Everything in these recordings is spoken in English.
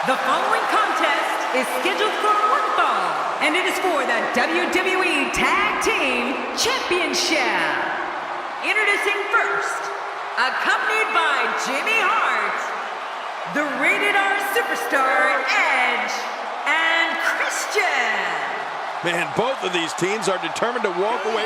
The following contest is scheduled for one fall, and it is for the WWE Tag Team Championship. Introducing first, accompanied by Jimmy Hart, the Rated R Superstar Edge, and Christian. Man, both of these teams are determined to walk away.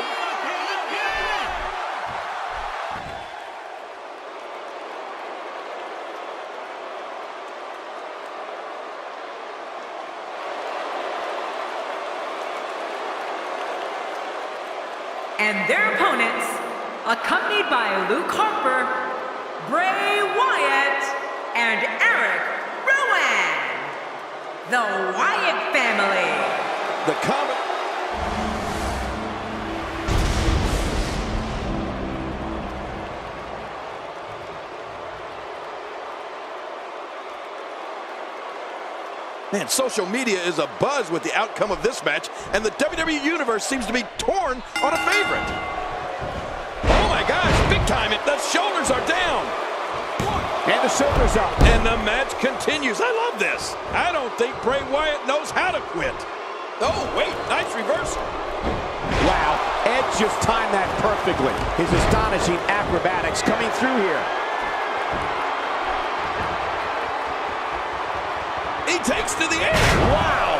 And their opponents, accompanied by Luke Harper, Bray Wyatt, and Eric Rowan. The Wyatt family. The common... Man, social media is abuzz with the outcome of this match, and the WWE Universe seems to be torn on a favorite. Oh my gosh, big time, the shoulders are down. And the shoulders up. And the match continues. I love this. I don't think Bray Wyatt knows how to quit. Oh, wait, nice reversal. Wow, Edge just timed that perfectly. His astonishing acrobatics coming through here. He takes to the air. Wow.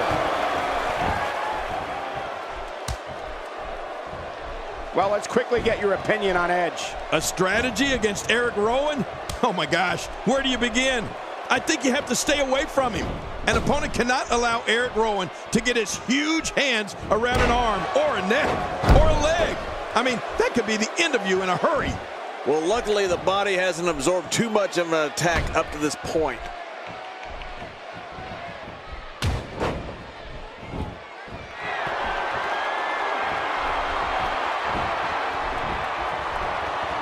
Well, let's quickly get your opinion on Edge. A strategy against Eric Rowan? Oh my gosh, where do you begin? I think you have to stay away from him. An opponent cannot allow Eric Rowan to get his huge hands around an arm or a neck or a leg. I mean, that could be the end of you in a hurry. Well, luckily the body hasn't absorbed too much of an attack up to this point.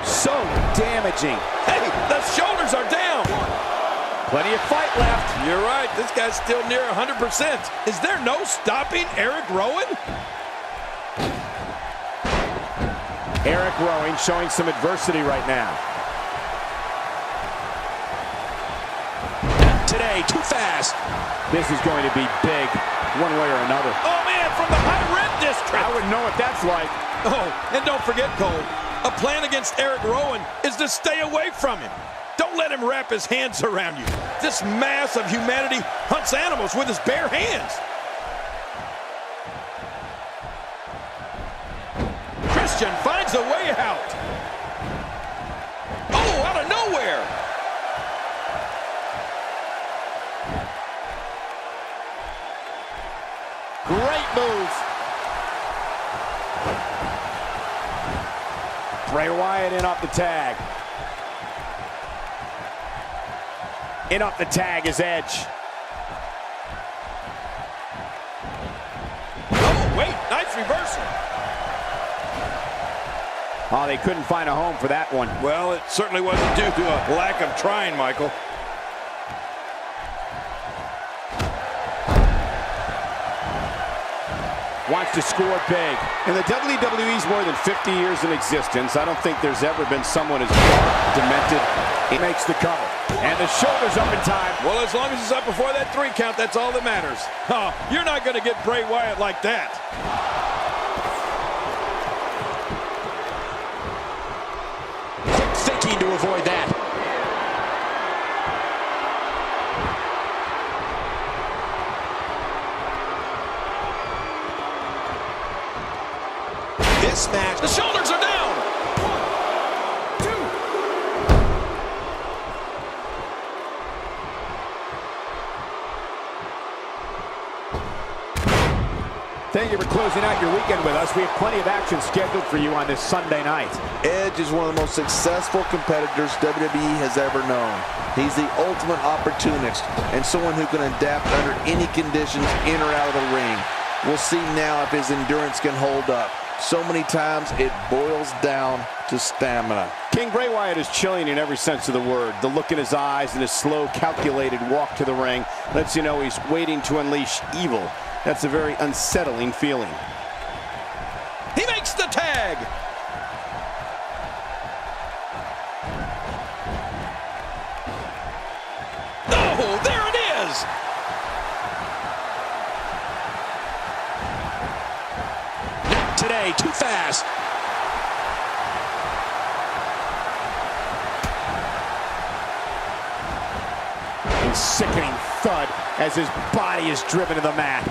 So damaging. Hey, the shoulders are down. Plenty of fight left. You're right, this guy's still near 100%. Is there no stopping Eric Rowan? Eric Rowan showing some adversity right now. Not today, too fast. This is going to be big, one way or another. Oh man, from the high red district. I wouldn't know what that's like. Oh, and don't forget, Cole, a plan against Eric Rowan is to stay away from him. Don't let him wrap his hands around you. This mass of humanity hunts animals with his bare hands. Christian finds a way out. Oh, out of nowhere. Great move. Bray Wyatt in off the tag. In off the tag is Edge. Oh, wait, nice reversal. Oh, they couldn't find a home for that one. Well, it certainly wasn't due to a lack of trying, Michael. Wants to score big. In the WWE's more than 50 years in existence, I don't think there's ever been someone as demented. He makes the cover. And the shoulders up in time. Well, as long as he's up before that 3 count, that's all that matters. Oh, you're not going to get Bray Wyatt like that. Quick thinking to avoid that. This match, the shoulders are down. 1, 2. Thank you for closing out your weekend with us. We have plenty of action scheduled for you on this Sunday night. Edge is one of the most successful competitors WWE has ever known. He's the ultimate opportunist and someone who can adapt under any conditions in or out of the ring. We'll see now if his endurance can hold up. So many times it boils down to stamina. King Bray Wyatt is chilling in every sense of the word. The look in his eyes and his slow, calculated walk to the ring lets you know he's waiting to unleash evil. That's a very unsettling feeling. He makes the tag. Oh, there it is. too fast. A sickening thud as his body is driven to the mat.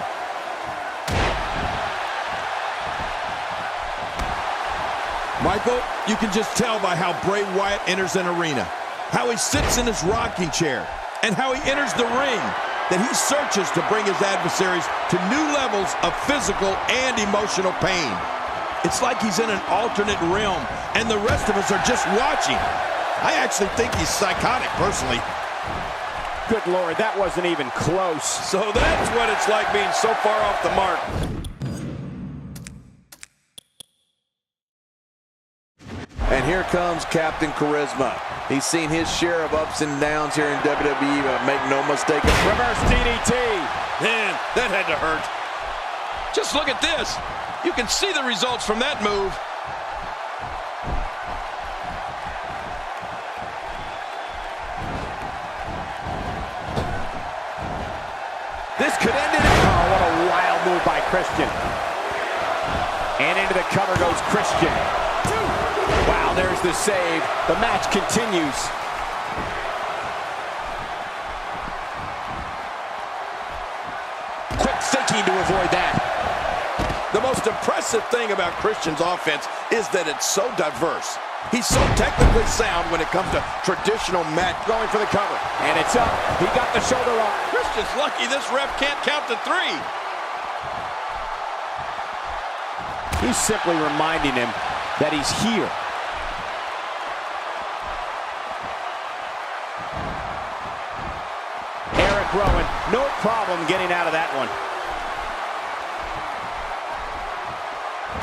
Michael, you can just tell by how Bray Wyatt enters an arena, how he sits in his rocking chair, and how he enters the ring, that he searches to bring his adversaries to new levels of physical and emotional pain. It's like he's in an alternate realm, and the rest of us are just watching. I actually think he's psychotic, personally. Good Lord, that wasn't even close. So that's what it's like being so far off the mark. And here comes Captain Charisma. He's seen his share of ups and downs here in WWE, but make no mistake. Reverse DDT. Man, that had to hurt. Just look at this. You can see the results from that move. This could end it. Oh, what a wild move by Christian. And into the cover goes Christian. Wow, there's the save. The match continues. Quick thinking to avoid that. The most impressive thing about Christian's offense is that it's so diverse. He's so technically sound when it comes to traditional match. Going for the cover. And it's up. He got the shoulder up. Christian's lucky this ref can't count to 3. He's simply reminding him that he's here. Eric Rowan, no problem getting out of that one.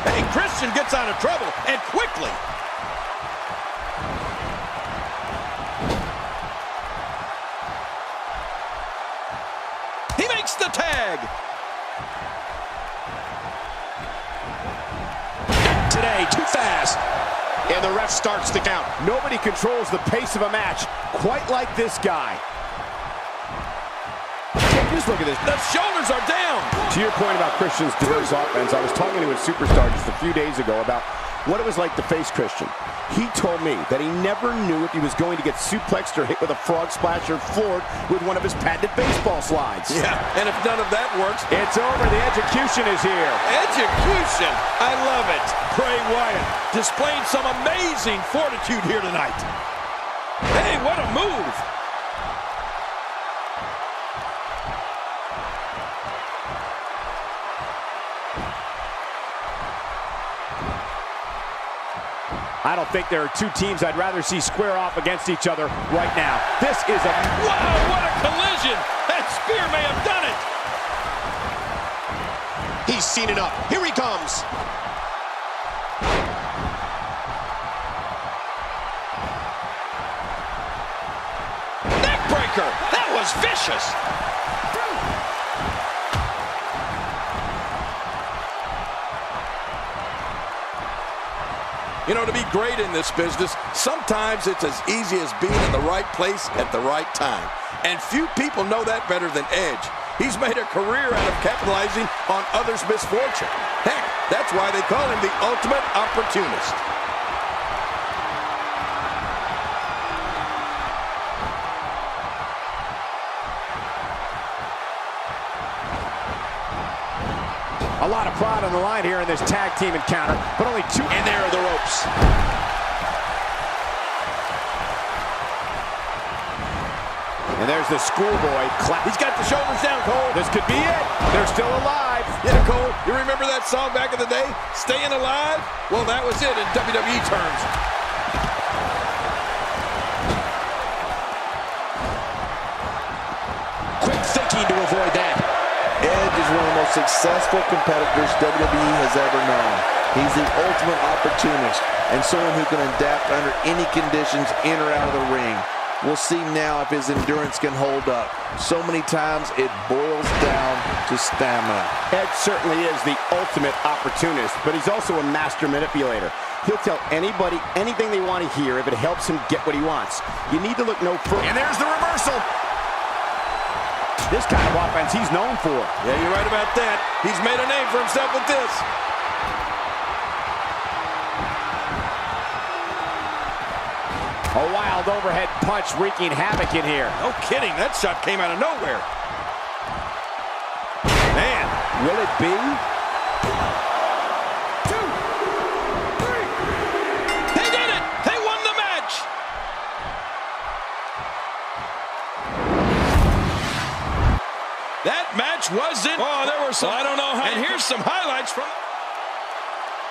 Hey, Christian gets out of trouble, and quickly. He makes the tag. Today, too fast. And the ref starts the count. Nobody controls the pace of a match quite like this guy. Just look at this. The shoulders are down. To your point about Christian's diverse offense, I was talking to a superstar just a few days ago about what it was like to face Christian. He told me that he never knew if he was going to get suplexed or hit with a frog splash or floored with one of his patented baseball slides. Yeah, and if none of that works, it's over. The execution is here. Execution. I love it. Bray Wyatt displaying some amazing fortitude here tonight. Hey, what a move. I don't think there are two teams I'd rather see square off against each other right now. This is a... Wow, what a collision! That spear may have done it! He's seen it up. Here he comes. Neckbreaker! That was vicious! You know, to be great in this business, sometimes it's as easy as being in the right place at the right time. And few people know that better than Edge. He's made a career out of capitalizing on others' misfortune. Heck, that's why they call him the ultimate opportunist. A lot of pride on the line here in this tag team encounter, but only 2. And there are the ropes. And there's the schoolboy clap. He's got the shoulders down, Cole. This could be it. They're still alive. Yeah, Cole, you remember that song back in the day? Staying Alive? Well, that was it in WWE terms. Quick thinking to avoid that. Edge is one of the most successful competitors WWE has ever known. He's the ultimate opportunist and someone who can adapt under any conditions in or out of the ring. We'll see now if his endurance can hold up. So many times it boils down to stamina. Edge certainly is the ultimate opportunist, but he's also a master manipulator. He'll tell anybody anything they want to hear if it helps him get what he wants. You need to look no further. And there's the reversal. This kind of offense he's known for. Yeah, you're right about that. He's made a name for himself with this. Wild overhead punch wreaking havoc in here. No kidding, that shot came out of nowhere. Man. Will it be? 2, 3. They did it! They won the match! That match wasn't... Oh, there were some... I don't know how... And here's some highlights from...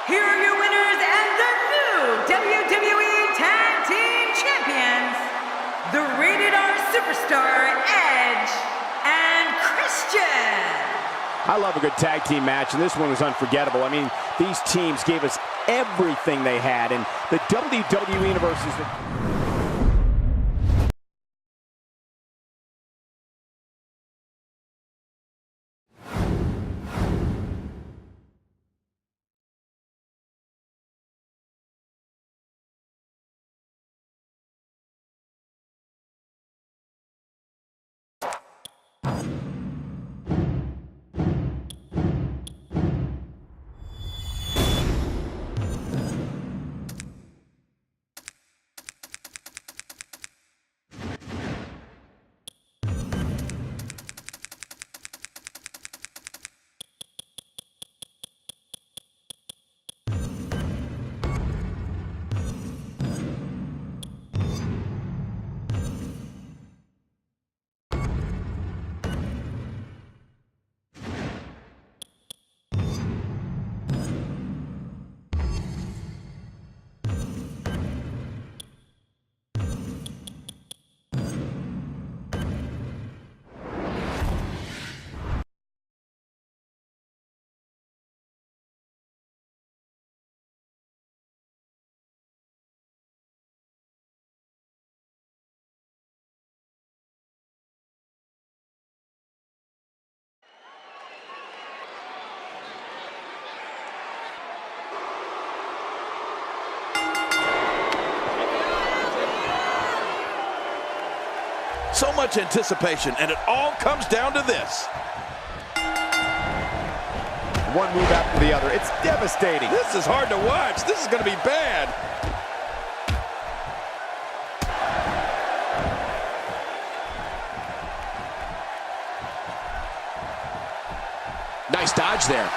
Here are your winners and the new WWE Tag Team Champions, the Rated R Superstar Edge and Christian. I love a good tag team match, and this one was unforgettable. I mean, these teams gave us everything they had, and the WWE Universe is... So much anticipation, and it all comes down to this. One move after the other. It's devastating. This is hard to watch. This is going to be bad. Nice dodge there.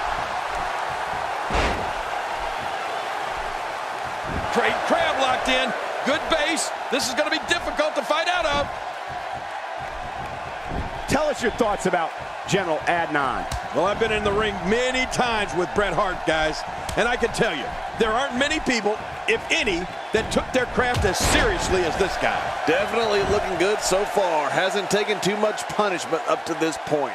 Great crab locked in. Good base. This is going to be difficult to fight out of. Tell us your thoughts about General Adnan. Well, I've been in the ring many times with Bret Hart, guys, and I can tell you, there aren't many people, if any, that took their craft as seriously as this guy. Definitely looking good so far. Hasn't taken too much punishment up to this point.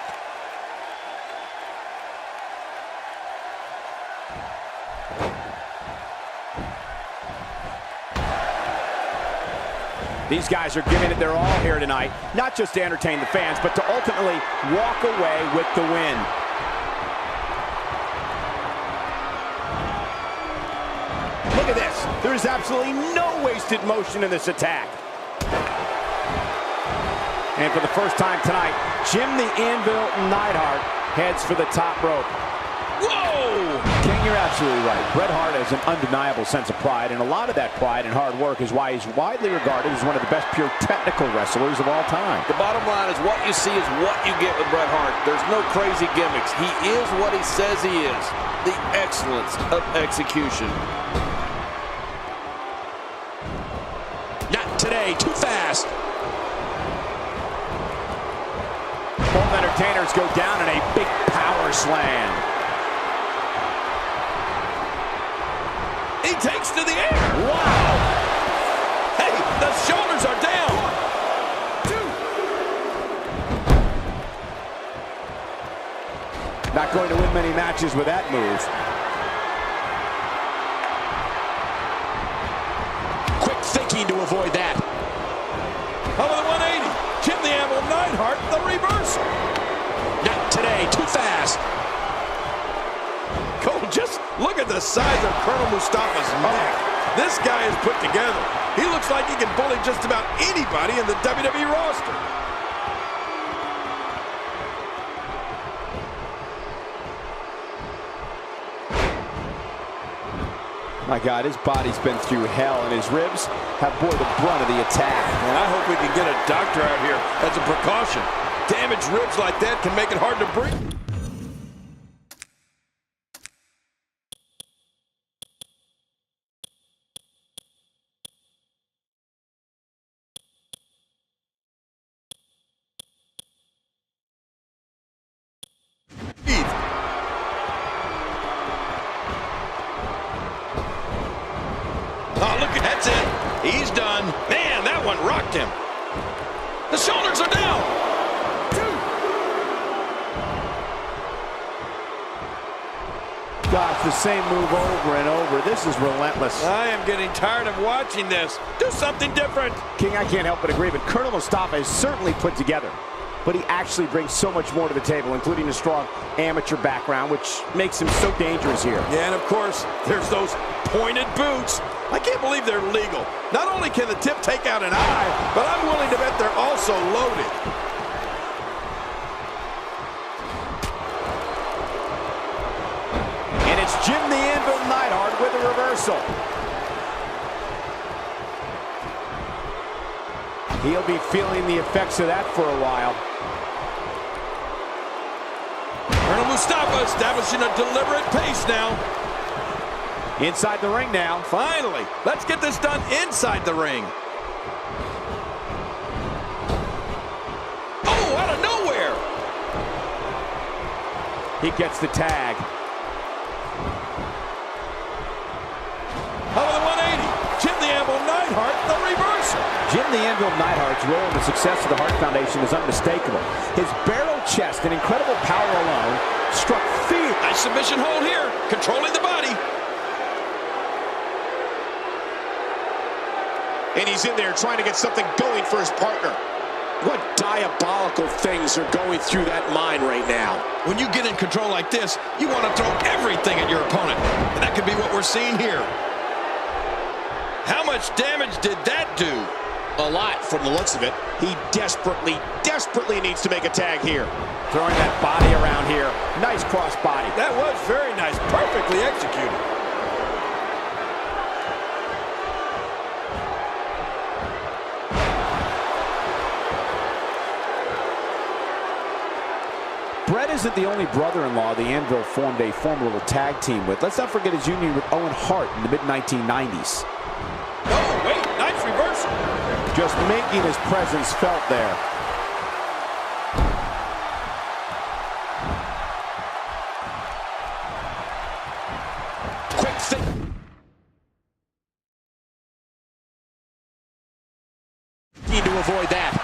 These guys are giving it their all here tonight, not just to entertain the fans, but to ultimately walk away with the win. Look at this. There is absolutely no wasted motion in this attack. And for the first time tonight, Jim the Anvil Neidhart heads for the top rope. Whoa! King, you're absolutely right. Bret Hart has an undeniable sense of pride, and a lot of that pride and hard work is why he's widely regarded as one of the best pure technical wrestlers of all time. The bottom line is what you see is what you get with Bret Hart. There's no crazy gimmicks. He is what he says he is. The excellence of execution. Not today, too fast. Both entertainers go down in a big power slam. He takes to the air. Wow! Hey, the shoulders are down. 1, 2. Not going to win many matches with that move. Quick thinking to avoid that. Over the 180. Jim the Anvil Neidhart, the reversal. Not today, too fast. Cole, just look at the size of Colonel Mustafa's neck. This guy is put together. He looks like he can bully just about anybody in the WWE roster. My God, his body's been through hell, and his ribs have bore the brunt of the attack. And I hope we can get a doctor out here as a precaution. Damaged ribs like that can make it hard to breathe. Oh, look, that's it. He's done. Man, that one rocked him. The shoulders are down. Gosh, the same move over and over. This is relentless. I am getting tired of watching this. Do something different. King, I can't help but agree, but Colonel Mustafa is certainly put together. But he actually brings so much more to the table, including a strong amateur background, which makes him so dangerous here. Yeah, and of course, there's those pointed boots. I can't believe they're legal. Not only can the tip take out an eye, but I'm willing to bet they're also loaded. And it's Jim the Anvil Neidhart with a reversal. He'll be feeling the effects of that for a while. Colonel Mustafa establishing a deliberate pace now. Inside the ring now. Finally, let's get this done inside the ring. Oh, out of nowhere. He gets the tag. Out of the 180, Jim the Anvil Neidhart, the reversal. Jim the Anvil Neidhart's role in the success of the Hart Foundation is unmistakable. His barrel chest and incredible power alone struck fear. Nice submission hold here, controlling the body. And he's in there trying to get something going for his partner. What diabolical things are going through that mind right now? When you get in control like this, you want to throw everything at your opponent. And that could be what we're seeing here. How much damage did that do? A lot from the looks of it. He desperately needs to make a tag here. Throwing that body around here. Nice cross body. That was very nice, perfectly executed. Brett isn't the only brother-in-law the Anvil formed a formidable tag team with. Let's not forget his union with Owen Hart in the mid-1990s. Oh, wait, nice reversal. Just making his presence felt there. Quick thing. Need to avoid that.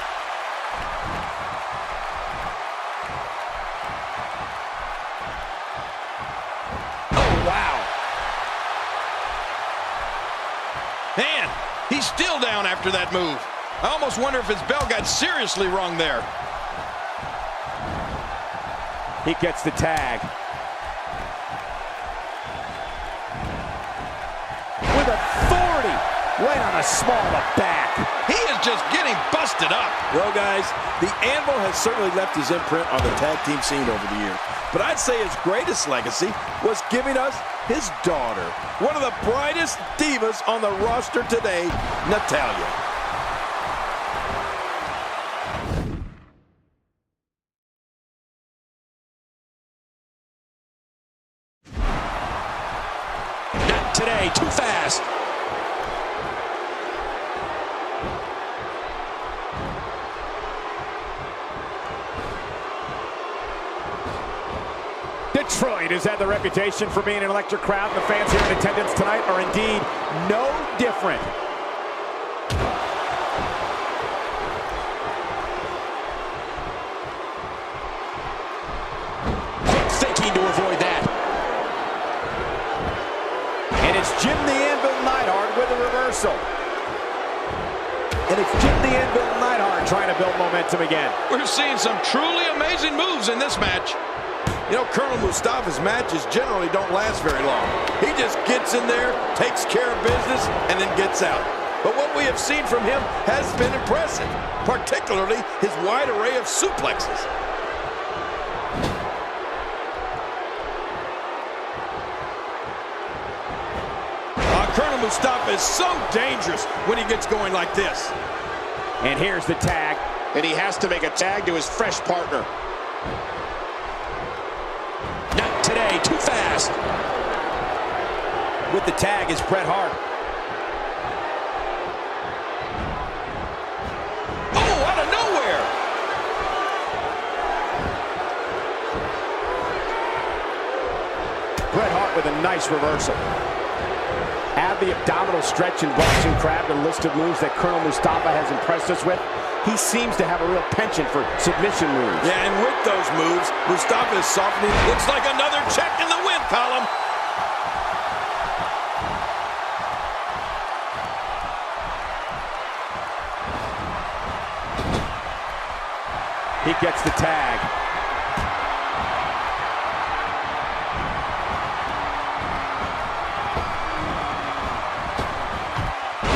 Man, he's still down after that move. I almost wonder if his bell got seriously wrong there. He gets the tag. With authority, right on the small of the back. He is just getting busted up. Well, guys, the Anvil has certainly left his imprint on the tag team scene over the years. But I'd say his greatest legacy was giving us his daughter, one of the brightest divas on the roster today, Natalya. Not today, too fast. Detroit has had the reputation for being an electric crowd, and the fans here in attendance tonight are indeed no different. Quick thinking to avoid that. And it's Jim the Anvil Neidhart with a reversal. And it's Jim the Anvil Neidhart trying to build momentum again. We're seeing some truly amazing moves in this match. You know, Colonel Mustafa's matches generally don't last very long. He just gets in there, takes care of business, and then gets out. But what we have seen from him has been impressive, particularly his wide array of suplexes. Mustafa is so dangerous when he gets going like this. And here's the tag. And he has to make a tag to his fresh partner. Not today, too fast. With the tag is Bret Hart. Oh, out of nowhere. Bret Hart with a nice reversal. Add the abdominal stretch and Russian crab to the list of moves that Colonel Mustafa has impressed us with. He seems to have a real penchant for submission moves. Yeah, and with those moves, Mustafa is softening. Looks like another check in the win column. He gets the tag.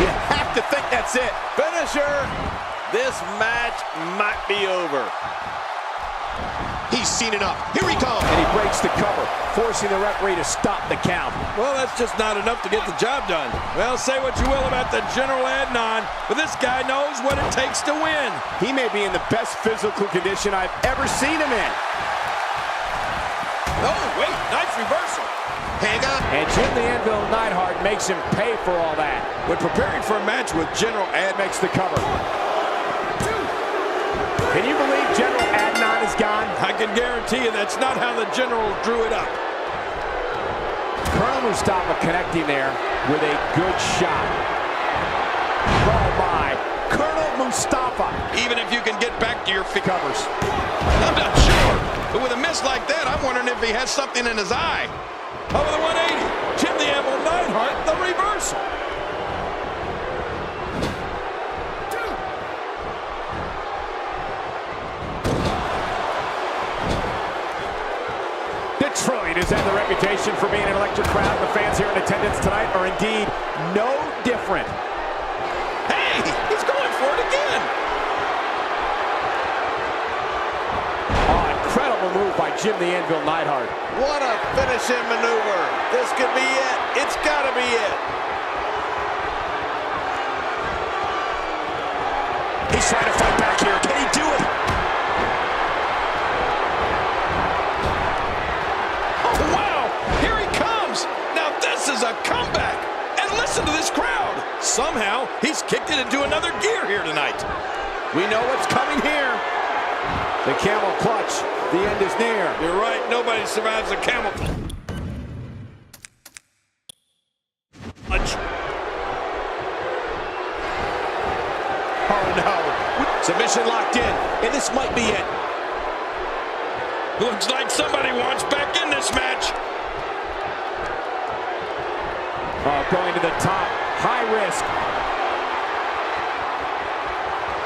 You have to think that's it. Finisher. This match might be over. He's seen enough. Here he comes. And he breaks the cover, forcing the referee to stop the count. Well, that's just not enough to get the job done. Well, say what you will about the General Adnan, but this guy knows what it takes to win. He may be in the best physical condition I've ever seen him in. Oh, wait, nice reversal. Hang on. And Jim the Anvil Neidhart makes him pay for all that. When preparing for a match with General Adnan, Makes the cover. Can you believe General Adnan is gone? I can guarantee you that's not how the General drew it up. Colonel Mustafa connecting there with a good shot. Oh my, Colonel Mustafa. Even if you can get back to your feet. Covers. I'm not sure, but with a miss like that, I'm wondering if he has something in his eye. Over the 180, Jim the Anvil Neidhart, the reversal. Detroit has had the reputation for being an electric crowd. The fans here in attendance tonight are indeed no different. Hey, he's going for it again. Oh, incredible move by Jim the Anvil Neidhart. What a finishing maneuver. This could be it. It's got to be it. He's trying to fight back here. Can he do it? Oh, wow, here he comes. Now this is a comeback. And listen to this crowd. Somehow, he's kicked it into another gear here tonight. We know what's coming here. The camel clutch. The end is near. You're right, nobody survives a camel clutch. Oh no. Submission locked in, and this might be it. Looks like somebody wants back in this match. Oh, going to the top. High risk.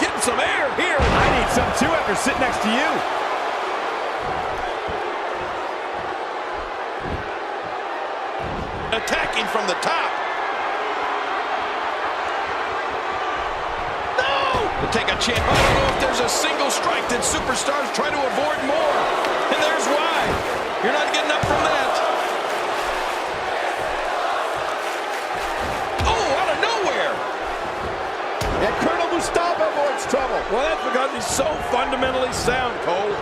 Getting some air here. I need some too after sitting next to you. Attacking from the top. No! To take a chance. I don't know if there's a single strike that superstars try to avoid more. And there's why. You're not getting up from that. Oh, out of nowhere. And Colonel Mustafa avoids trouble. Well, that's because he's so fundamentally sound, Cole.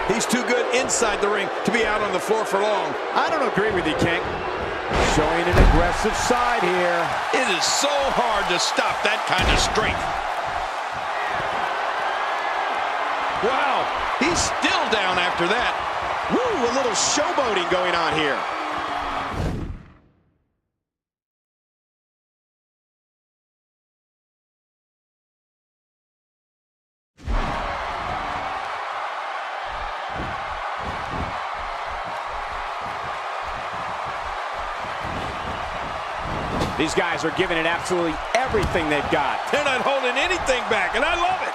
He's too good inside the ring to be out on the floor for long. I don't agree with you, King. Showing an aggressive side here. It is so hard to stop that kind of strength. Wow, he's still down after that. Woo, a little showboating going on here. These guys are giving it absolutely everything they've got. They're not holding anything back, and I love it.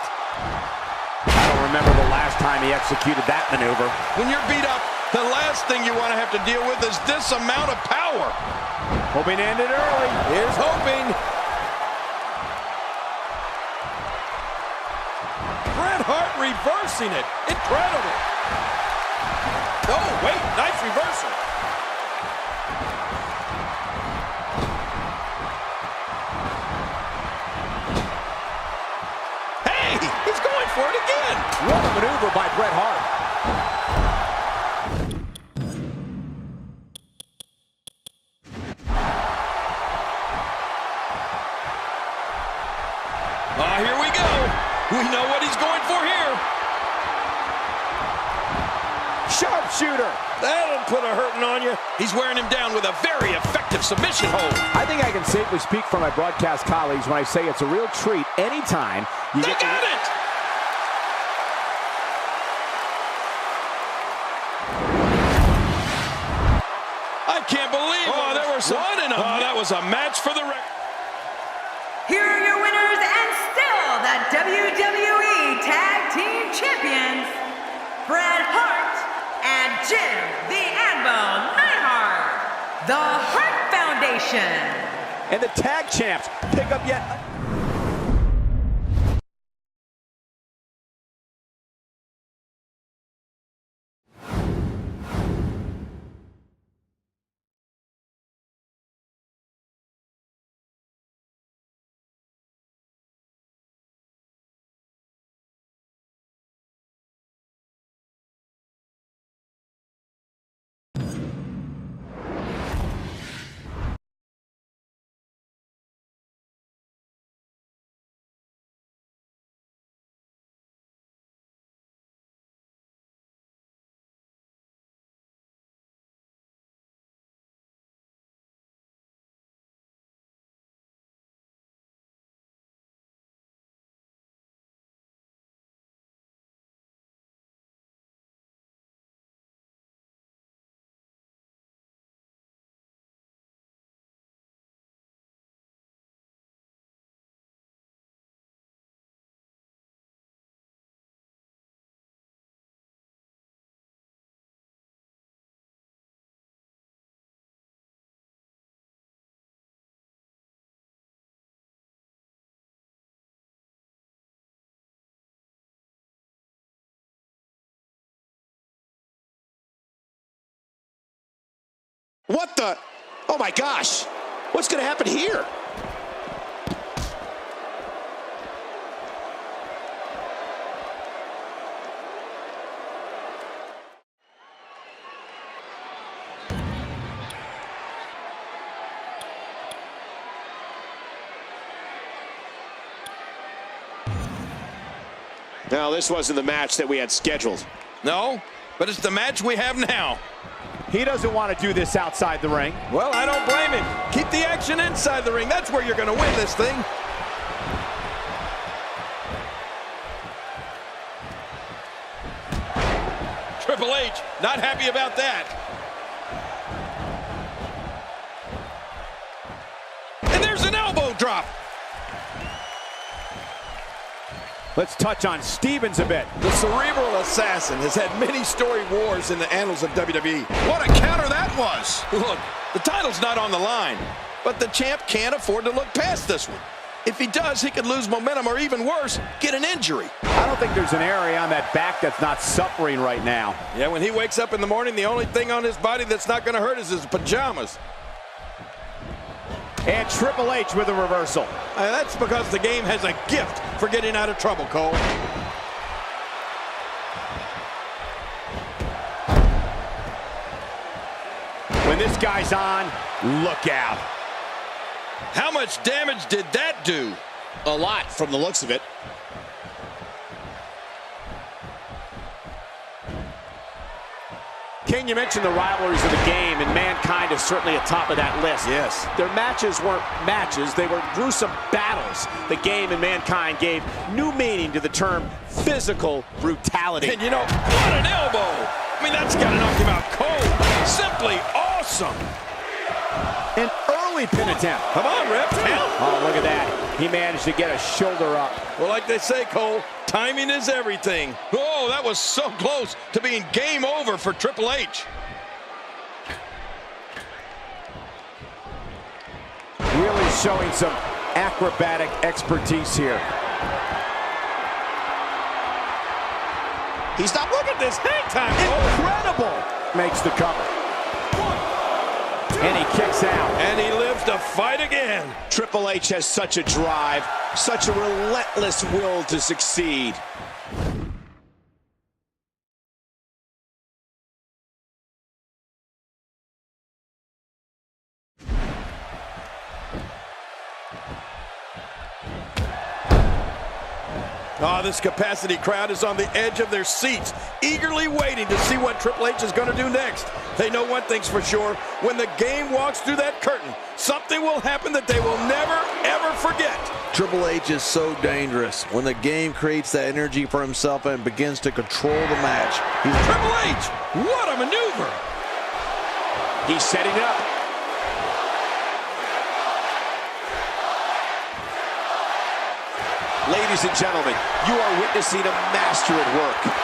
I don't remember the last time he executed that maneuver. When you're beat up, the last thing you want to have to deal with is this amount of power. Hoping to end it early. Here's hoping. Bret Hart reversing it. Incredible. Oh, wait, nice reversal. for it again. What a maneuver by Bret Hart. Here we go. We know what he's going for here. Sharpshooter. That'll put a hurting on you. He's wearing him down with a very effective submission hold. I think I can safely speak for my broadcast colleagues when I say it's a real treat anytime you They got it! I can't believe there were some. That was a match for the record. Here are your winners and still the WWE Tag Team Champions, Bret Hart and Jim the Anvil Neidhart. The Hart Foundation. And the tag champs pick up yet. What the? Oh my gosh. What's going to happen here? Now, this wasn't the match that we had scheduled. No, but it's the match we have now. He doesn't want to do this outside the ring. Well, I don't blame him. Keep the action inside the ring. That's where you're going to win this thing. Triple H, not happy about that. And there's an elbow drop. Let's touch on Stevens a bit. The cerebral assassin has had many storied wars in the annals of WWE. What a counter that was. Look, the title's not on the line, but the champ can't afford to look past this one. If he does, he could lose momentum or even worse, get an injury. I don't think there's an area on that back that's not suffering right now. Yeah, when he wakes up in the morning, the only thing on his body that's not going to hurt is his pajamas. And Triple H with a reversal. That's because the game has a gift for getting out of trouble, Cole. When this guy's on, look out. How much damage did that do? A lot from the looks of it. King, you mentioned the rivalries of the game, and Mankind is certainly at top of that list. Yes. Their matches weren't matches, they were gruesome battles. The game and Mankind gave new meaning to the term physical brutality. And you know, what an elbow! I mean, that's got to knock him out cold. Simply awesome. An early pin attempt. Come on, Rip, count. Oh, look at that. He managed to get a shoulder up. Well, like they say, Cole, timing is everything. Oh, that was so close to being game over for Triple H. Really showing some acrobatic expertise here. He's not looking at this hang time. Incredible! Makes the cover. 1, 2. And he kicks out. And he lives to fight again. Triple H has such a drive, such a relentless will to succeed. Oh, this capacity crowd is on the edge of their seats, eagerly waiting to see what Triple H is going to do next. They know one thing's for sure. When the game walks through that curtain, something will happen that they will never, ever forget. Triple H is so dangerous. When the game creates that energy for himself and begins to control the match. Triple H, what a maneuver. He's setting up. Ladies and gentlemen, you are witnessing a master at work.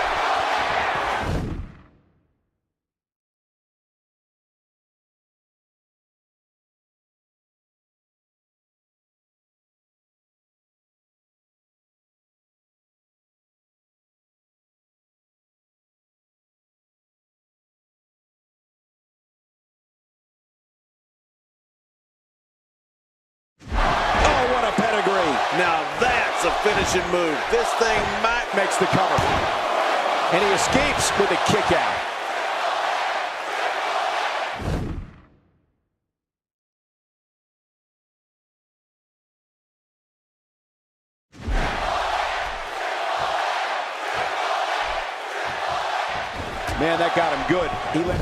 Now that's a finishing move. This thing might makes the cover. And he escapes with a kick out. Man, that got him good. He let...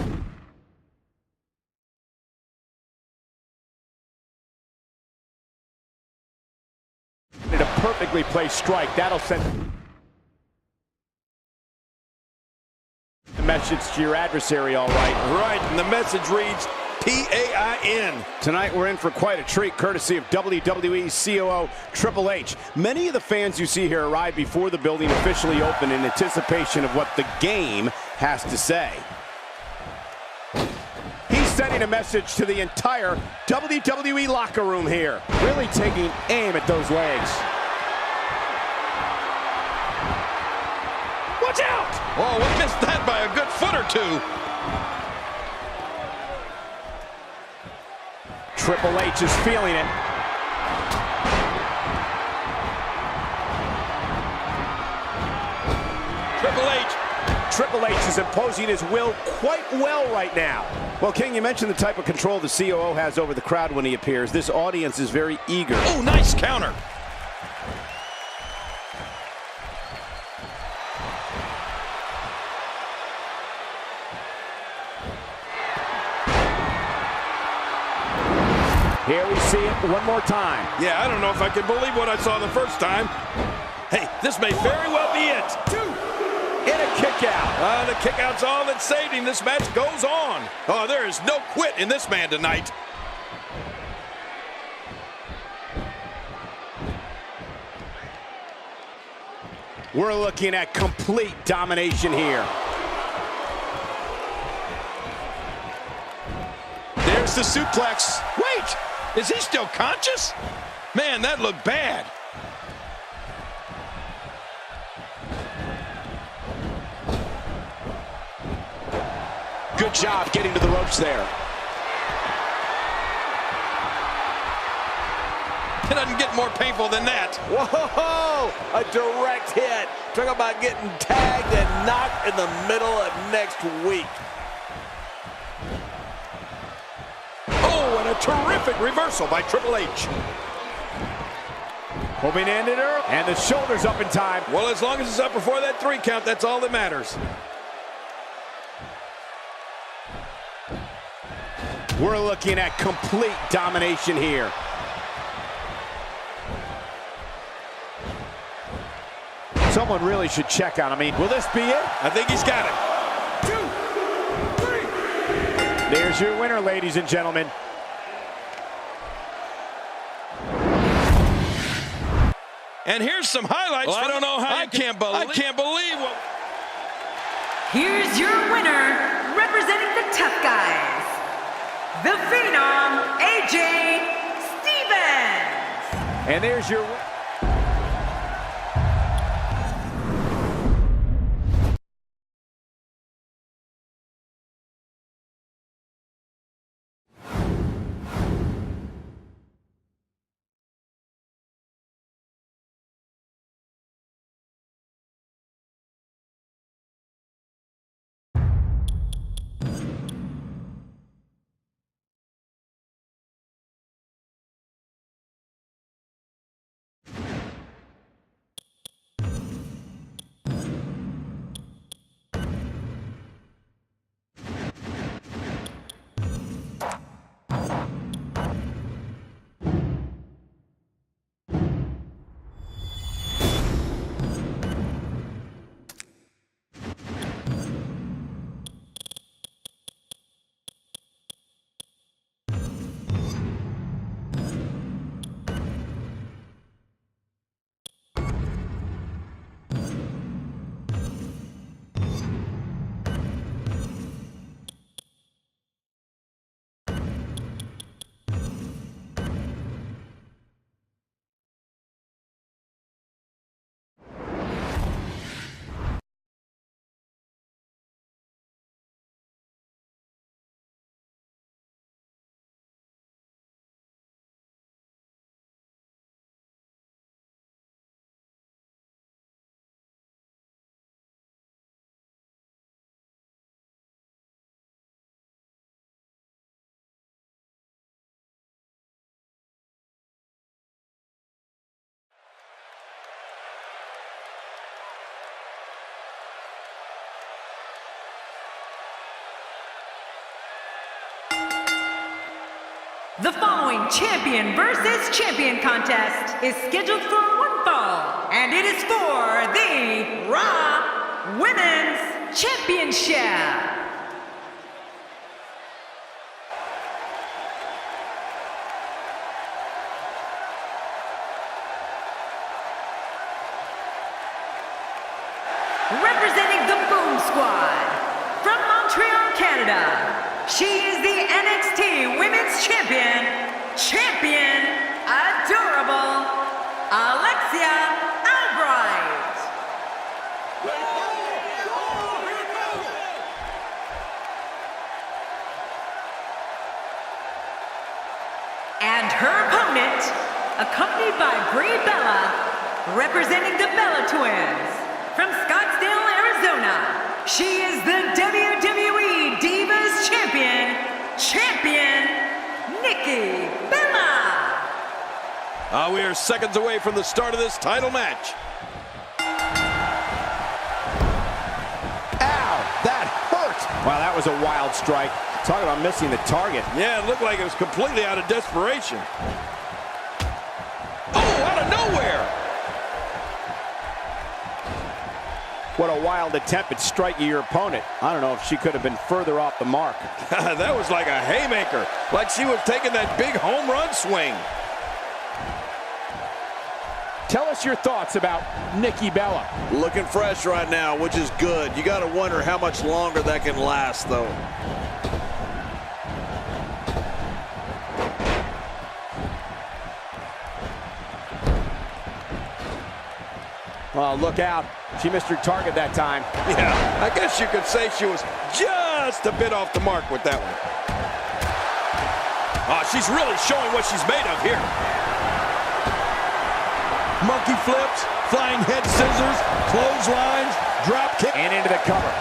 a perfectly placed strike. That'll send the message to your adversary, all right. Right, and the message reads PAIN. Tonight we're in for quite a treat, courtesy of WWE COO Triple H. Many of the fans you see here arrive before the building officially opened in anticipation of what the game has to say. He's sending a message to the entire WWE locker room here. Really taking aim at those legs. Watch out! Oh, we missed that by a good foot or two. Triple H is feeling it. Triple H is imposing his will quite well right now. Well, King, you mentioned the type of control the COO has over the crowd when he appears. This audience is very eager. Oh, nice counter. Here we see it one more time. Yeah, I don't know if I can believe what I saw the first time. Hey, this may very well be it. And a kick out. The kick out's all that saved him. This match goes on. Oh, there is no quit in this man tonight. We're looking at complete domination here. There's the suplex. Wait, is he still conscious? Man, that looked bad. Good job getting to the ropes there. It doesn't get more painful than that. Whoa! A direct hit. Talk about getting tagged and knocked in the middle of next week. Oh, and a terrific reversal by Triple H. Hoping to end it early. And the shoulder's up in time. Well, as long as it's up before that 3 count, that's all that matters. We're looking at complete domination here. Someone really should check on him. I mean, will this be it? I think he's got it. 2, 3. There's your winner, ladies and gentlemen. And here's some highlights. Well, I don't know how I can't believe what... Here's your winner, representing the tough guys, the Phenom, AJ Stevens. And there's your... The following champion versus champion contest is scheduled for one fall, and it is for the Raw Women's Championship. Representing the Boom Squad, from Montreal, Canada, she is the NXT Women's Champion, Adorable, Alexia Albright. And her opponent, accompanied by Brie Bella, representing the Bella Twins, from Scottsdale, Arizona, she is the WWE Divas Champion, Nikki Bella. We are seconds away from the start of this title match. Ow, that hurt. Wow, that was a wild strike. Talk about missing the target. Yeah, it looked like it was completely out of desperation. Oh, out of nowhere. What a wild attempt at striking your opponent. I don't know if she could have been further off the mark. That was like a haymaker, like she was taking that big home run swing. Tell us your thoughts about Nikki Bella. Looking fresh right now, which is good. You got to wonder how much longer that can last, though. Oh, look out. She missed her target that time. Yeah, I guess you could say she was just a bit off the mark with that one. Oh, she's really showing what she's made of here. Monkey flips, flying head scissors, clotheslines, drop kick. And into the cover.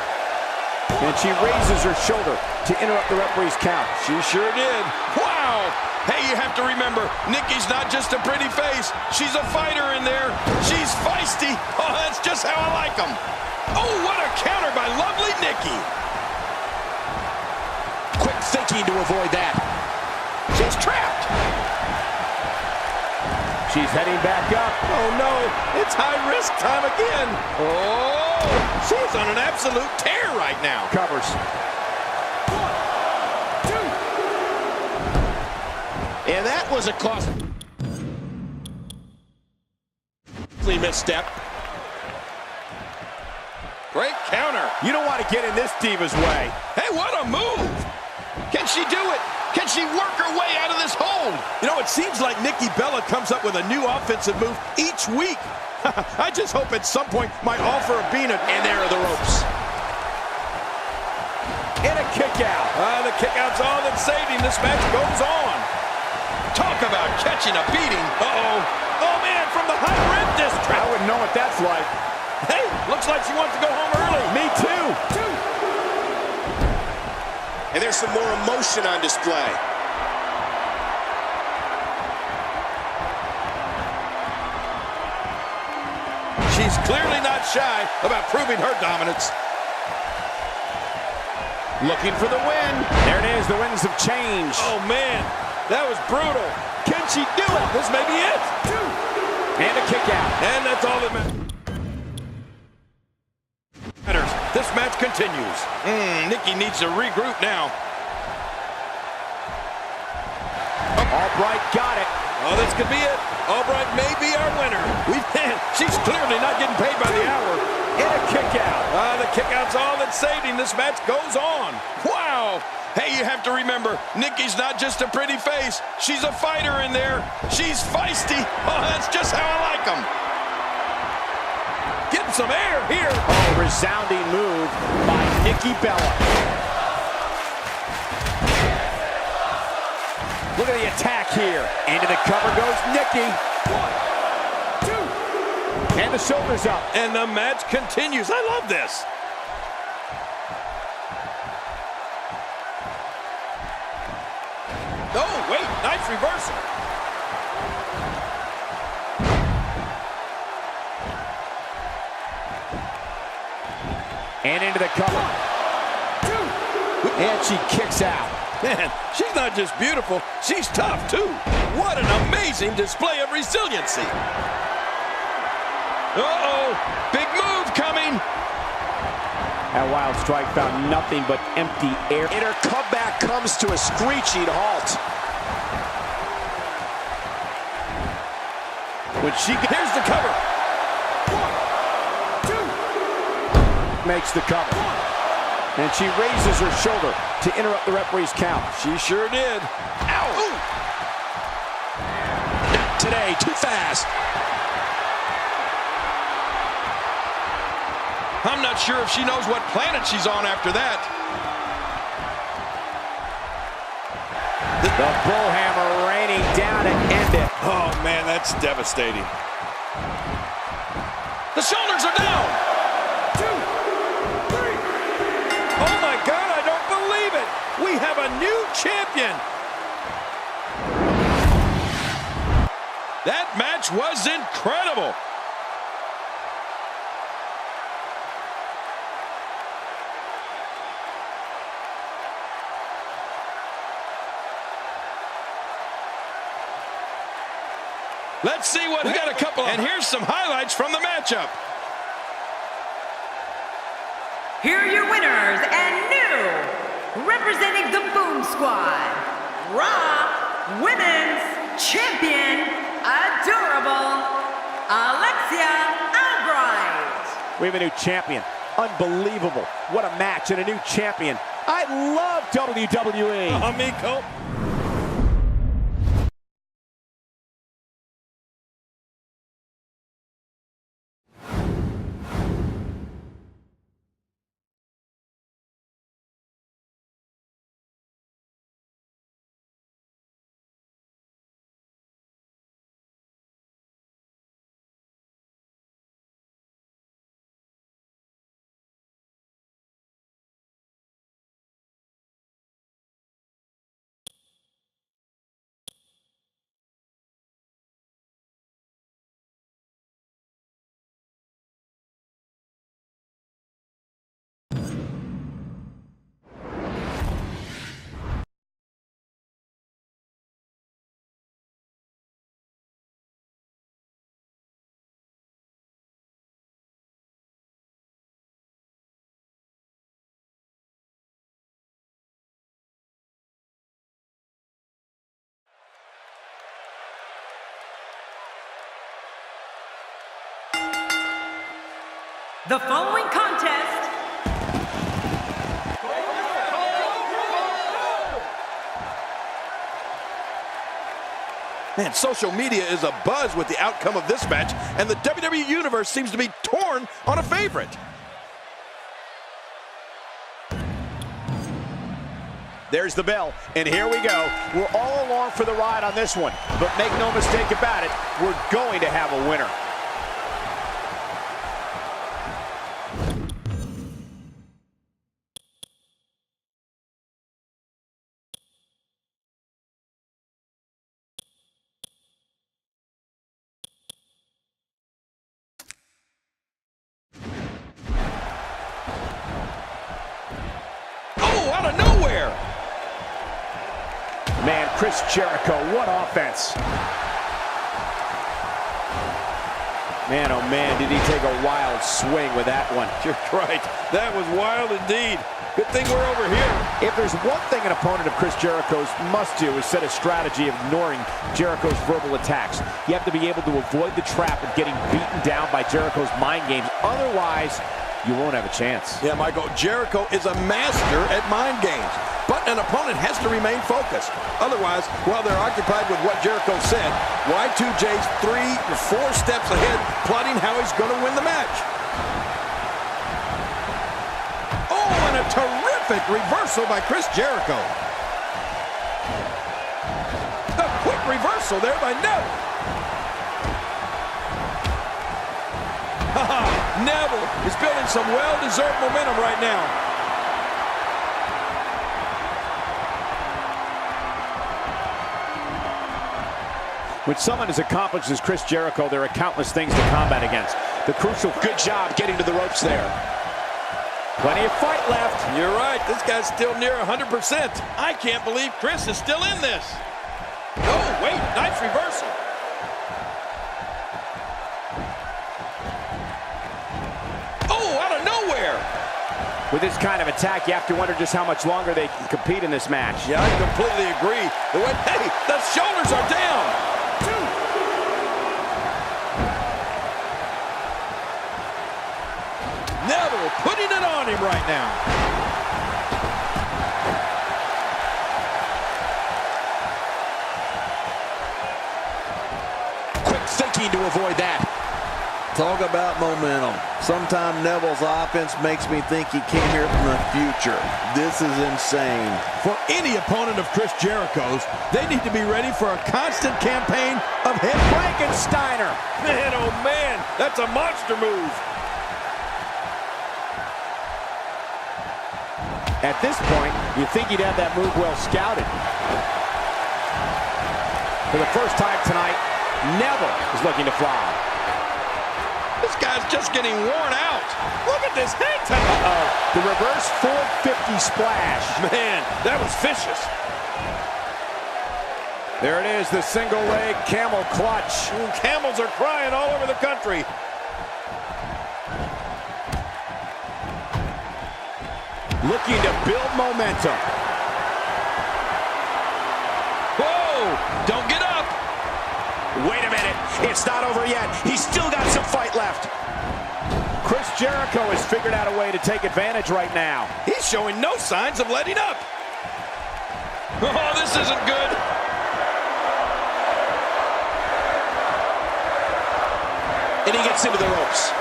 And she raises her shoulder to interrupt the referee's count. She sure did. Wow! Hey, you have to remember, Nikki's not just a pretty face. She's a fighter in there. She's feisty. Oh, that's just how I like them. Oh, what a counter by lovely Nikki. Quick thinking to avoid that. She's trapped. She's heading back up. Oh, no. It's high-risk time again. Oh, she's on an absolute tear right now. Covers. And that was a costly misstep. Great counter. You don't want to get in this diva's way. Hey, what a move. Can she do it? Can she work her way out of this hold? You know, it seems like Nikki Bella comes up with a new offensive move each week. I just hope at some point my offer of being a... And there are the ropes. And a kick out. The kick out's all that's saving. This match goes on. Talk about catching a beating. Uh-oh. Oh, man, from the high red district. I wouldn't know what that's like. Hey, looks like she wants to go home early. Me too. And there's some more emotion on display. She's clearly not shy about proving her dominance. Looking for the win. There it is, the winds of change. Oh, man, that was brutal. Can she do it? This may be it. And a kick out. And that's all that matters. This match continues. Nikki needs to regroup now. Albright got it. Oh, this could be it. Albright may be our winner. She's clearly not getting paid by the hour. And a kick out. The kick out's all that's saving. This match goes on. Wow. Hey, you have to remember, Nikki's not just a pretty face. She's a fighter in there. She's feisty. Oh, that's just how I like them. Getting some air here. Oh, resounding move by Nikki Bella. Look at the attack here. Into the cover goes Nikki. 1, 2. And the shoulders up. And the match continues. I love this. Oh, wait. Nice reversal. And into the cover. 1, 2. And she kicks out. Man, she's not just beautiful, she's tough too. What an amazing display of resiliency. Uh-oh, big move coming. That wild strike found nothing but empty air. And her comeback comes to a screeching halt. Here's the cover. 1, 2. Makes the cover. And she raises her shoulder to interrupt the referee's count. She sure did. Ow! Ooh. Not today, too fast. I'm not sure if she knows what planet she's on after that. The bullhammer raining down to end it. Oh, man, that's devastating. The shoulders are down. 2, 3. Oh, my God, I don't believe it. We have a new champion. That match was incredible. Let's see what we got a couple of. And here's some highlights from the matchup. Here are your winners and new, representing the Boom Squad, Raw Women's Champion, Adorable Alexia Albright. We have a new champion. Unbelievable. What a match and a new champion. I love WWE. Amico. The following contest Man, social media is abuzz with the outcome of this match, and the WWE Universe seems to be torn on a favorite. There's the bell, and here we go. We're all along for the ride on this one, but make no mistake about it, we're going to have a winner. Out of nowhere. Man, Chris Jericho, what offense. Man, oh man, did he take a wild swing with that one. You're right. That was wild indeed. Good thing we're over here. If there's one thing an opponent of Chris Jericho's must do is set a strategy of ignoring Jericho's verbal attacks. You have to be able to avoid the trap of getting beaten down by Jericho's mind games. Otherwise, you won't have a chance. Yeah, Michael, Jericho is a master at mind games, but an opponent has to remain focused. Otherwise, while they're occupied with what Jericho said, Y2J's 3 or 4 steps ahead, plotting how he's going to win the match. Oh, and a terrific reversal by Chris Jericho. A quick reversal there by Neville. Neville is building some well-deserved momentum right now. When someone as accomplished as Chris Jericho, there are countless things to combat against. The crucial... Good job getting to the ropes there. Plenty of fight left. You're right. This guy's still near 100%. I can't believe Chris is still in this. Oh, wait. Nice reversal. Oh, out of nowhere. With this kind of attack, you have to wonder just how much longer they can compete in this match. Yeah, I completely agree. Hey, the shoulders are down. Neville putting it on him right now. Quick thinking to avoid that. Talk about momentum. Sometimes Neville's offense makes me think he came here from the future. This is insane. For any opponent of Chris Jericho's, they need to be ready for a constant campaign of hit Frankensteiner. Man, oh man, that's a monster move. At this point, you'd think he'd have that move well scouted. For the first time tonight, Neville is looking to fly. This guy's just getting worn out. Look at this hang time. The reverse 450 splash. Man, that was vicious. There it is, the single leg camel clutch. Camels are crying all over the country. Looking to build momentum. Whoa, don't get up. Wait a minute. It's not over yet. He's still got some fight left. Chris Jericho has figured out a way to take advantage right now. He's showing no signs of letting up. Oh, this isn't good. And he gets into the ropes.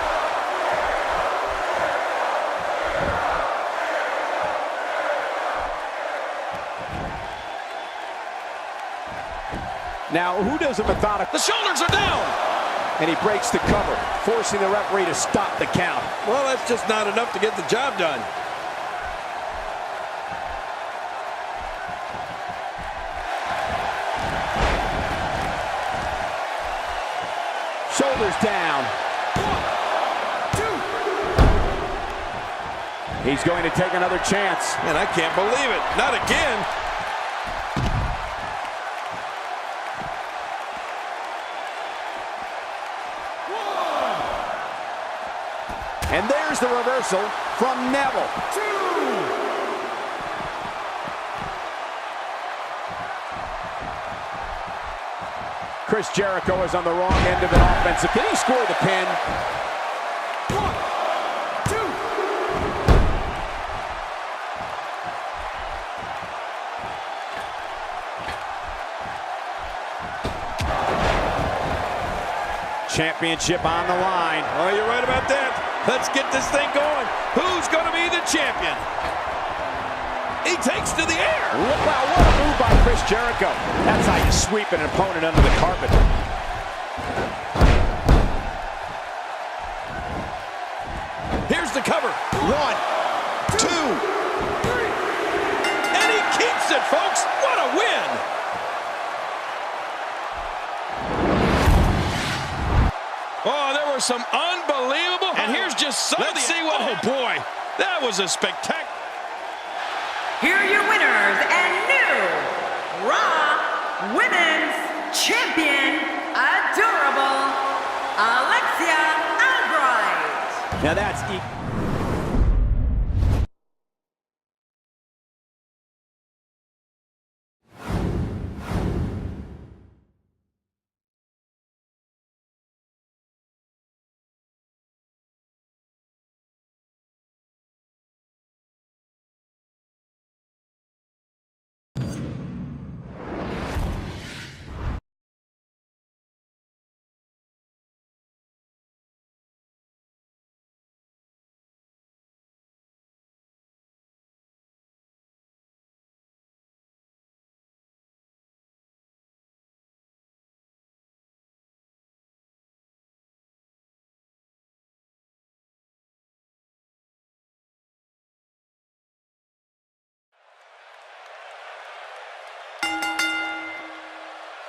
Now, who does a methodical... The shoulders are down. And he breaks the cover, forcing the referee to stop the count. Well, that's just not enough to get the job done. Shoulders down. 1, 2. He's going to take another chance. Man, I can't believe it. Not again. And there's the reversal from Neville. 2. Chris Jericho is on the wrong end of an offensive. Can he score the pin? 1, 2. Championship on the line. Oh, you're right about that. Let's get this thing going. Who's going to be the champion? He takes to the air. Wow, what a move by Chris Jericho. That's how you sweep an opponent under the carpet. Here's the cover. 1, 2. And he keeps it, folks. What a win. Oh, there were some unbelievable. And here's just some. Let's see what. Oh boy, that was a spectacular. Here are your winners and new Raw Women's Champion, Adorable Alexia Albright. Now that's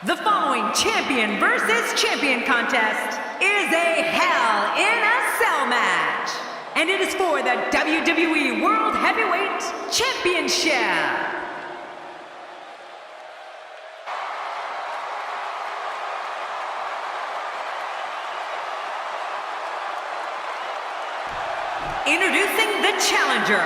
The following champion versus champion contest is a Hell in a Cell match. and it is for the WWE World Heavyweight Championship. Introducing the challenger,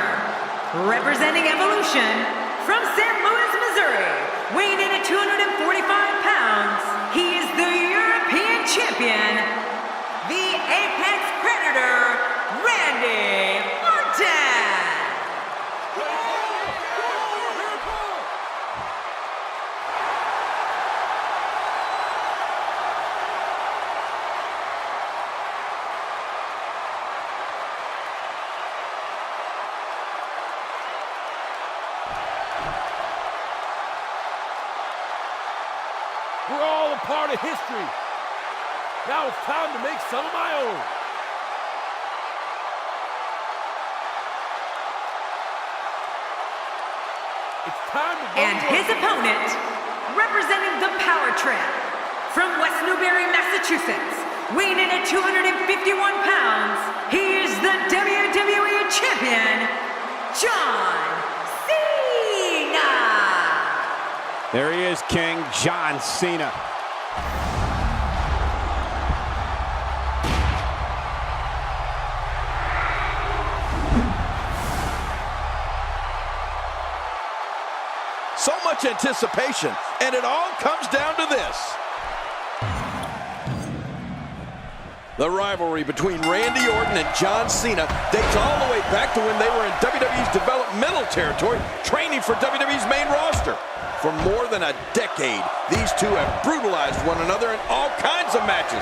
representing Evolution from St. Louis, Missouri, weighing in at 245 pounds, he is the European champion, the Apex Predator, Randy Orton. We're all a part of history. Now it's time to make some of my own. It's time to go. And his opponent, representing the Power Trip from West Newbury, Massachusetts, weighing in at 251 pounds, he is the WWE Champion, John Cena. There he is, King John Cena. So much anticipation, and it all comes down to this. The rivalry between Randy Orton and John Cena dates all the way back to when they were in WWE's developmental territory, training for WWE's main roster. For more than a decade, these two have brutalized one another in all kinds of matches.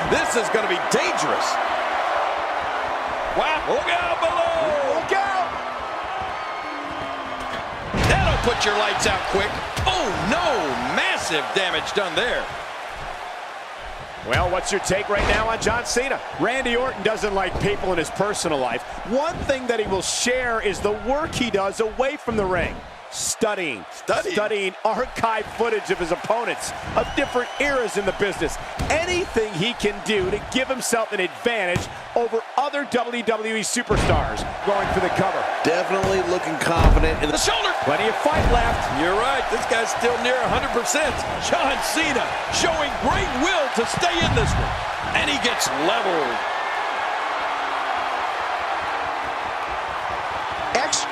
This is going to be dangerous. Wow, look out below! Look out! That'll put your lights out quick. Oh no, massive damage done there. Well, what's your take right now on John Cena? Randy Orton doesn't like people in his personal life. One thing that he will share is the work he does away from the ring. Studying archive footage of his opponents, of different eras in the business. Anything he can do to give himself an advantage over other WWE superstars. Going for the cover. Definitely looking confident in The shoulder. Plenty of fight left. You're right. This guy's still near 100%. John Cena showing great will to stay in this one. And he gets leveled.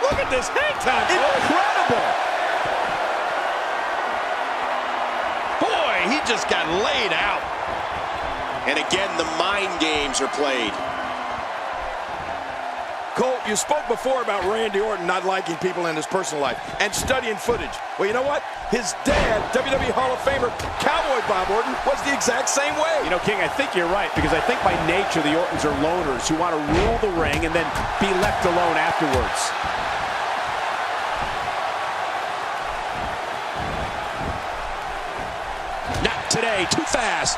Look at this hang time. Incredible. Boy, he just got laid out. And again, the mind games are played. Cole, you spoke before about Randy Orton not liking people in his personal life and studying footage. Well, you know what? His dad, WWE Hall of Famer Cowboy Bob Orton, was the exact same way. You know, King, I think you're right, because I think by nature the Ortons are loners who want to rule the ring and then be left alone afterwards. Not today, too fast.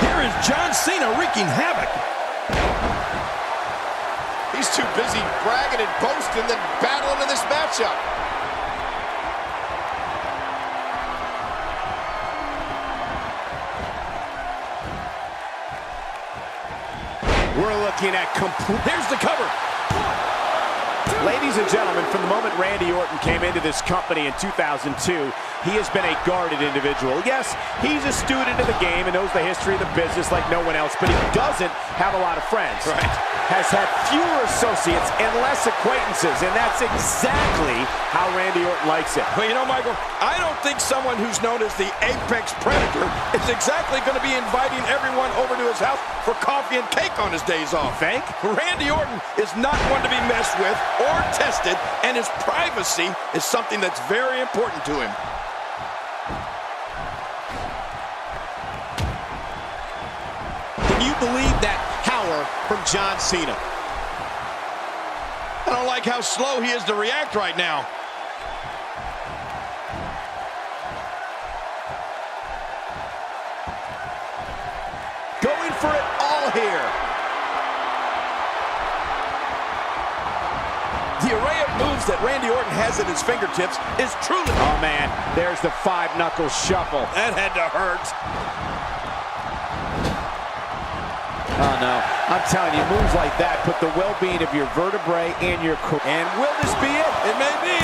Here is John Cena wreaking havoc. He's too busy bragging and boasting than battling in this matchup. We're looking at complete... Here's the cover. Ladies and gentlemen, from the moment Randy Orton came into this company in 2002, he has been a guarded individual. Yes, he's a student of the game and knows the history of the business like no one else, but he doesn't have a lot of friends. Right. Has had fewer associates and less acquaintances, and that's exactly how Randy Orton likes it. Well, you know, Michael, I don't think someone who's known as the Apex Predator is exactly going to be inviting everyone over to his house for coffee and cake on his days off. Think? Randy Orton is not one to be messed with or tested, and his privacy is something that's very important to him. Can you believe that power from John Cena? I don't like how slow he is to react right now. Going for it all here. The array of moves that Randy Orton has at his fingertips is truly... Oh, man, there's the five-knuckle shuffle. That had to hurt. Oh, no. I'm telling you, moves like that put the well-being of your vertebrae and your core. And will this be it? It may be.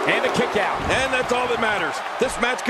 And a kick out. And that's all that matters. This match